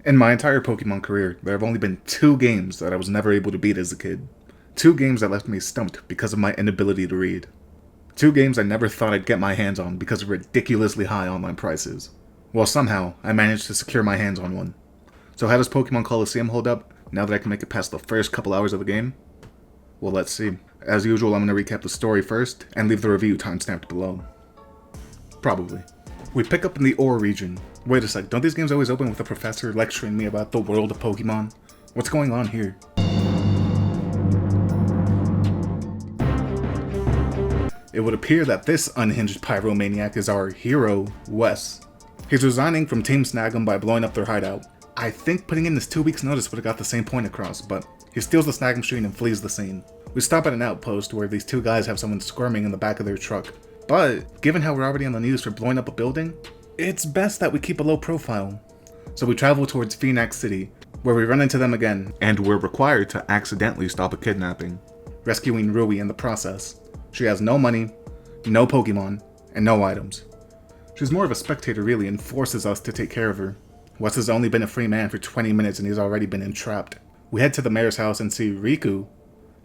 In my entire Pokemon career, there have only been 2 games that I was never able to beat as a kid. 2 games that left me stumped because of my inability to read. 2 games I never thought I'd get my hands on because of ridiculously high online prices. Well, somehow, I managed to secure my hands on one. So how does Pokemon Colosseum hold up now that I can make it past the first couple hours of the game? Well, let's see. As usual, I'm going to recap the story first and leave the review timestamped below. Probably. We pick up in the Ore region. Wait a sec, don't these games always open with a professor lecturing me about the world of Pokemon? What's going on here? It would appear that this unhinged pyromaniac is our hero, Wes. He's resigning from Team Snag'em by blowing up their hideout. I think putting in this 2 weeks notice would have got the same point across, but he steals the Snag'em machine and flees the scene. We stop at an outpost where these 2 guys have someone squirming in the back of their truck. But, given how we're already on the news for blowing up a building, it's best that we keep a low profile. So we travel towards Phoenix City, where we run into them again, and we're required to accidentally stop a kidnapping, rescuing Rui in the process. She has no money, no Pokemon, and no items. She's more of a spectator really and forces us to take care of her. Wes has only been a free man for 20 minutes and he's already been entrapped. We head to the mayor's house and see Riku.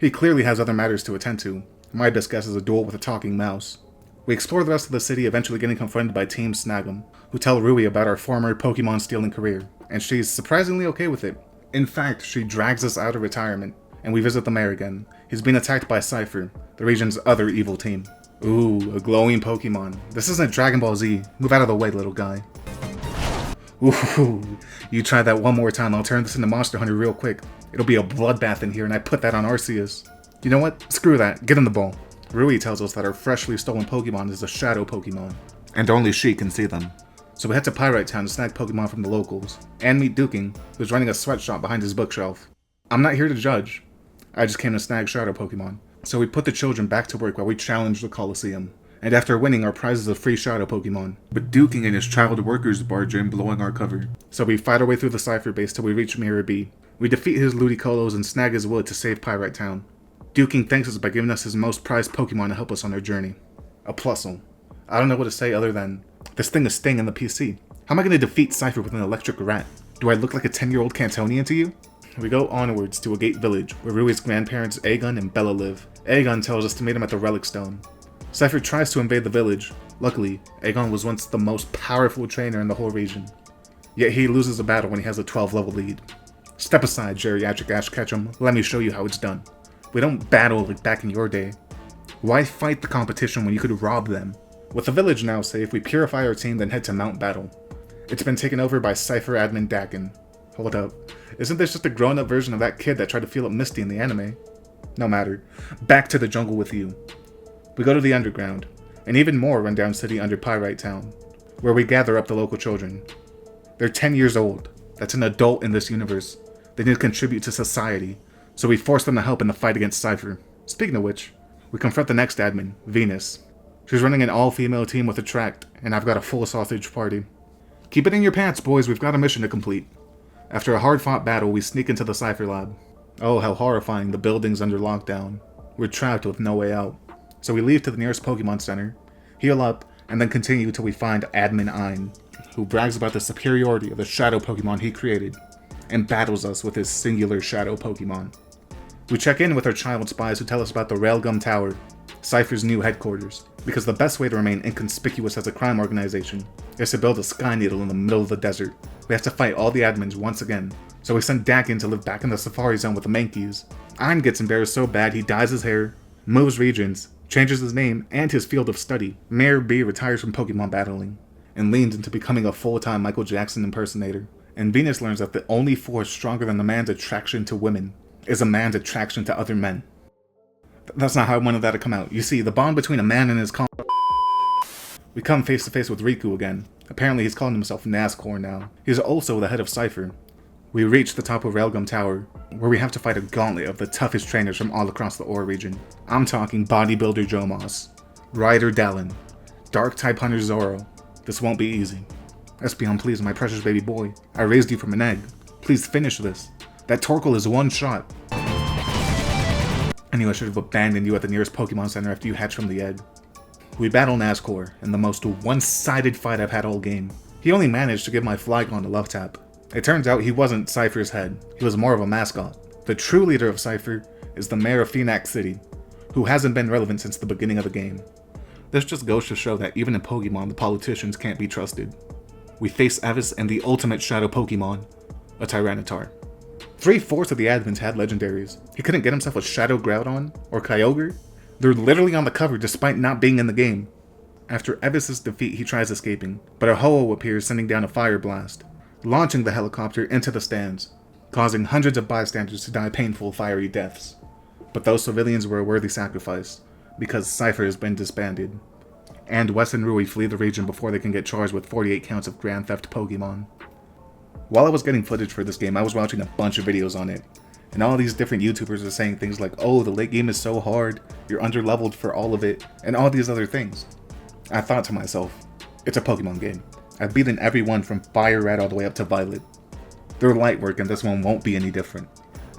He clearly has other matters to attend to. My best guess is a duel with a talking mouse. We explore the rest of the city, eventually getting confronted by Team Snag'em, who tell Rui about our former Pokemon stealing career, and she's surprisingly okay with it. In fact, she drags us out of retirement, and we visit the mayor again. He's been attacked by Cypher, the region's other evil team. Ooh, a glowing Pokemon. This isn't Dragon Ball Z. Move out of the way, little guy. Ooh, you try that one more time, I'll turn this into Monster Hunter real quick. It'll be a bloodbath in here, and I put that on Arceus. You know what? Screw that. Get in the ball. Rui tells us that our freshly stolen Pokemon is a Shadow Pokemon, and only she can see them. So we head to Pyrite Town to snag Pokemon from the locals, and meet Duking, who's running a sweatshop behind his bookshelf. I'm not here to judge. I just came to snag Shadow Pokemon. So we put the children back to work while we challenge the Colosseum. And after winning, our prize is a free Shadow Pokemon. But Duking and his child workers barge in, blowing our cover. So we fight our way through the Cypher base till we reach Mirror B. We defeat his Ludicolo's and snag his wood to save Pyrite Town. Duking thanks us by giving us his most prized Pokemon to help us on our journey. A Plusle. I don't know what to say other than, this thing is staying in the PC. How am I going to defeat Cypher with an electric rat? Do I look like a 10-year-old Cantonian to you? We go onwards to a gate village, where Rui's grandparents Aegon and Bella live. Aegon tells us to meet him at the Relic Stone. Cypher tries to invade the village. Luckily, Aegon was once the most powerful trainer in the whole region. Yet he loses a battle when he has a 12-level lead. Step aside, geriatric Ash Ketchum. Let me show you how it's done. We don't battle like back in your day. Why fight the competition when you could rob them? With the village now safe, we purify our team then head to Mount Battle. It's been taken over by Cypher admin Dakin. Hold up. Isn't this just a grown-up version of that kid that tried to feel up Misty in the anime? No matter. Back to the jungle with you. We go to the underground, an even more rundown city under Pyrite Town, where we gather up the local children. They're 10 years old. That's an adult in this universe. They need to contribute to society, so we force them to help in the fight against Cypher. Speaking of which, we confront the next admin, Venus. She's running an all-female team with a tract, and I've got a full sausage party. Keep it in your pants, boys, we've got a mission to complete. After a hard-fought battle, we sneak into the Cypher lab. Oh, how horrifying, the building's under lockdown. We're trapped with no way out. So we leave to the nearest Pokemon Center, heal up, and then continue till we find Admin Ein, who brags about the superiority of the Shadow Pokemon he created, and battles us with his singular Shadow Pokemon. We check in with our child spies who tell us about the Railgum Tower, Cypher's new headquarters, because the best way to remain inconspicuous as a crime organization is to build a Sky Needle in the middle of the desert. We have to fight all the admins once again, so we send Dakin to live back in the Safari Zone with the Mankeys. Ein gets embarrassed so bad he dyes his hair, moves regions, changes his name and his field of study. Mayor B retires from Pokemon battling, and leans into becoming a full-time Michael Jackson impersonator. And Venus learns that the only force stronger than a man's attraction to women is a man's attraction to other men. That's not how I wanted that to come out. You see, the bond between a man and his We come face to face with Riku again. Apparently he's calling himself Nazcor now. He's also the head of Cypher. We reach the top of Railgum Tower, where we have to fight a gauntlet of the toughest trainers from all across the Ore region. I'm talking Bodybuilder Jomos, Rider Dallin, Dark-type Hunter Zoro. This won't be easy. Espeon, please, my precious baby boy. I raised you from an egg. Please finish this. That Torkoal is one shot. I knew I should have abandoned you at the nearest Pokemon Center after you hatched from the egg. We battle Nazcor in the most one-sided fight I've had all game. He only managed to give my Flygon a love tap. It turns out he wasn't Cypher's head, he was more of a mascot. The true leader of Cypher is the mayor of Phoenix City, who hasn't been relevant since the beginning of the game. This just goes to show that even in Pokemon, the politicians can't be trusted. We face Evis and the ultimate shadow Pokemon, a Tyranitar. 3/4 of the admins had legendaries. He couldn't get himself a Shadow Groudon or Kyogre? They're literally on the cover despite not being in the game. After Evis's defeat, he tries escaping, but a Ho-Oh appears sending down a fire blast, launching the helicopter into the stands, causing hundreds of bystanders to die painful, fiery deaths. But those civilians were a worthy sacrifice, because Cypher has been disbanded, and Wes and Rui flee the region before they can get charged with 48 counts of Grand Theft Pokemon. While I was getting footage for this game, I was watching a bunch of videos on it, and all these different YouTubers are saying things like, oh, the late game is so hard, you're underleveled for all of it, and all these other things. I thought to myself, it's a Pokemon game. I've beaten every one from Fire Red all the way up to Violet. They're light work and this one won't be any different.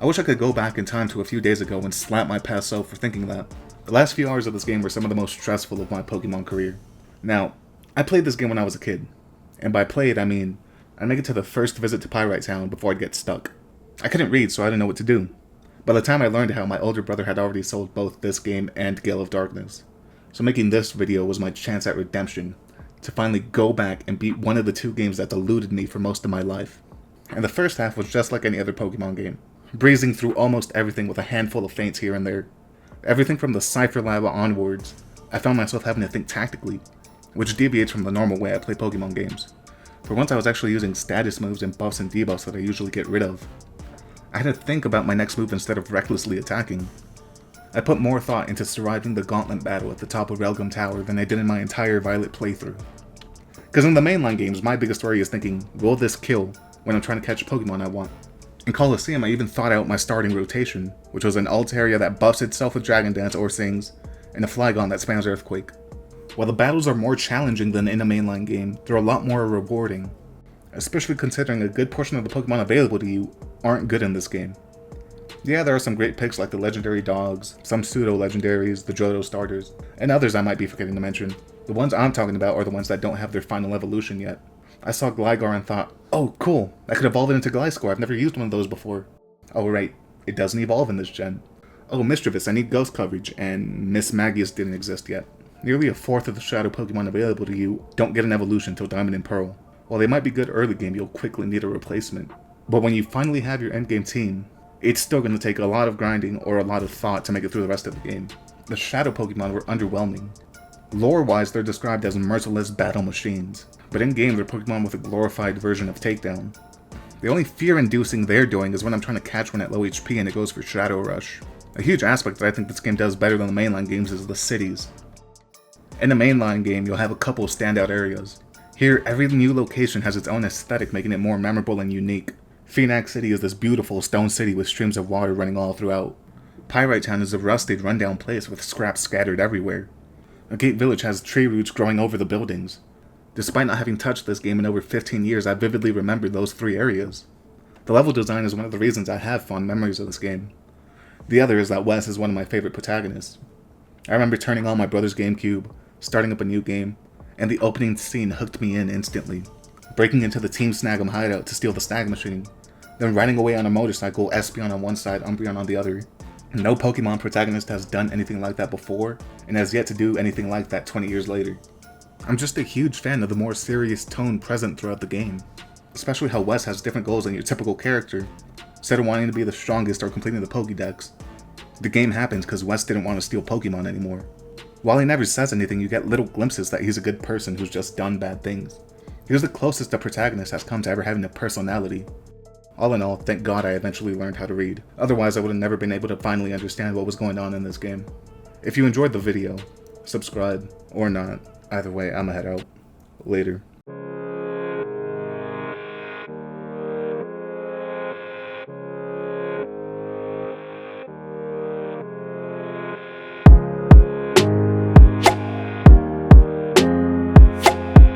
I wish I could go back in time to a few days ago and slap my past self for thinking that. The last few hours of this game were some of the most stressful of my Pokemon career. Now, I played this game when I was a kid, and by played I mean, I'd make it to the first visit to Pyrite Town before I'd get stuck. I couldn't read, so I didn't know what to do. By the time I learned how, my older brother had already sold both this game and Gale of Darkness. So making this video was my chance at redemption, to finally go back and beat one of the two games that deluded me for most of my life. And the first half was just like any other Pokemon game, breezing through almost everything with a handful of feints here and there. Everything from the Cypher Lava onwards, I found myself having to think tactically, which deviates from the normal way I play Pokemon games. For once I was actually using status moves and buffs and debuffs that I usually get rid of. I had to think about my next move instead of recklessly attacking. I put more thought into surviving the gauntlet battle at the top of Relgum Tower than I did in my entire Violet playthrough. Because in the mainline games, my biggest worry is thinking, will this kill when I'm trying to catch a Pokemon I want? In Colosseum, I even thought out my starting rotation, which was an Altaria that buffs itself with Dragon Dance or Sings, and a Flygon that spams Earthquake. While the battles are more challenging than in a mainline game, they're a lot more rewarding, especially considering a good portion of the Pokemon available to you aren't good in this game. Yeah, there are some great picks like the legendary dogs, some pseudo-legendaries, the Johto starters, and others I might be forgetting to mention. The ones I'm talking about are the ones that don't have their final evolution yet. I saw Gligar and thought, oh cool, I could evolve it into Gliscor, I've never used one of those before. Oh right, it doesn't evolve in this gen. Oh Mischievous, I need ghost coverage, and Miss Magius didn't exist yet. Nearly a fourth of the Shadow Pokemon available to you don't get an evolution till Diamond and Pearl. While they might be good early game, you'll quickly need a replacement. But when you finally have your endgame team, it's still going to take a lot of grinding or a lot of thought to make it through the rest of the game. The Shadow Pokemon were underwhelming. Lore-wise, they're described as merciless battle machines, but in-game they're Pokemon with a glorified version of Takedown. The only fear-inducing they're doing is when I'm trying to catch one at low HP and it goes for Shadow Rush. A huge aspect that I think this game does better than the mainline games is the cities. In the mainline game, you'll have a couple standout areas. Here, every new location has its own aesthetic, making it more memorable and unique. Phoenix City is this beautiful stone city with streams of water running all throughout. Pyrite Town is a rusted, rundown place with scraps scattered everywhere. Agate Village has tree roots growing over the buildings. Despite not having touched this game in over 15 years, I vividly remember those three areas. The level design is one of the reasons I have fond memories of this game. The other is that Wes is one of my favorite protagonists. I remember turning on my brother's GameCube, starting up a new game, and the opening scene hooked me in instantly. Breaking into the Team Snag'em hideout to steal the Snag Machine, then riding away on a motorcycle, Espeon on one side, Umbreon on the other. No Pokemon protagonist has done anything like that before, and has yet to do anything like that 20 years later. I'm just a huge fan of the more serious tone present throughout the game, especially how Wes has different goals than your typical character. Instead of wanting to be the strongest or completing the Pokédex, the game happens because Wes didn't want to steal Pokemon anymore. While he never says anything, you get little glimpses that he's a good person who's just done bad things. He was the closest a protagonist has come to ever having a personality. All in all, thank God I eventually learned how to read. Otherwise, I would have never been able to finally understand what was going on in this game. If you enjoyed the video, subscribe, or not. Either way, I'ma head out. Later.